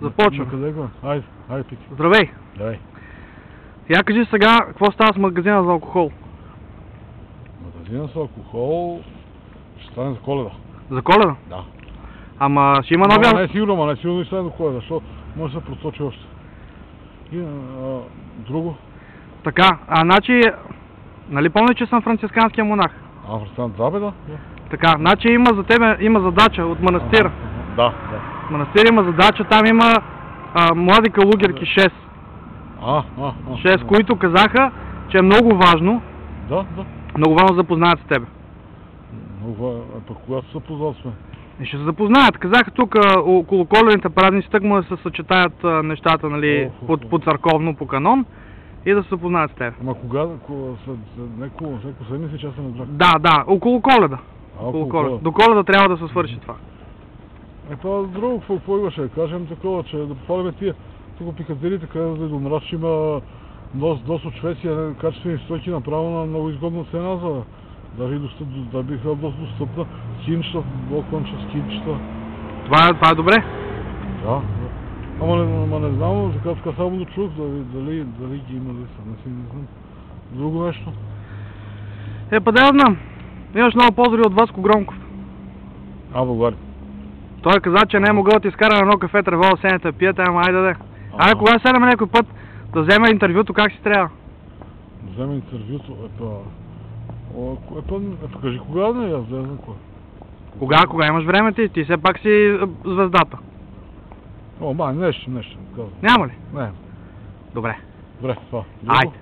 Започвам. Къде го? Айде пики. Здравей! Давай. Я кажи сега, какво става с магазина за алкохол? Магазина с алкохол ще стане за Коледа. За Коледа? Да. Ама ще има нови... Не е сигурно, ще стане за Коледа, защото може да се проточи още. И друго? Така, значи... Нали помня, че съм францисканския монах? Францискан, да бе, да. Така, значи има за тебе, има задача от манастира. Да. Манастир има задача, там има млади калугерки 6. 6, които казаха, че е много важно. Да. Много важно да запознаят с тебе. Пък когато се познат сме? И ще се запознаят. Казаха тук около коледните празници, тък му да се съчетаят нещата, нали, по църковно, по канон и да се запознаят с теб. Ама кога? След няколко седмици, че аз не разбрах. Да, около Коледа. До Коледа трябва да се свърши това. Това друго, какво имаше да кажем такова, че да попалиме тия тук пикаделите, където да домраш има доста от Швеция, качествени стойки направо на много изгодна цена, за да биха доста достъпна. Скинчета, балконче, скинчета. Това е добре? Да. Ама не знам, така само да чух, дали ги има, не знам. Друго нещо? Па да я знам. Имаш много поздрави от Васко Громков. Благодаря. Той каза, че не е могъл да ти изкара на едно кафе трева да седнете да пиете, ама айде да. Кога седнем някой път да вземе интервюто, как си трябва? Да вземе интервюто? Кажи кога да не, аз да знам кога. Кога имаш време ти все пак си звездата. Нещо казвам. Няма ли? Не. Добре. Добре, това. Айде.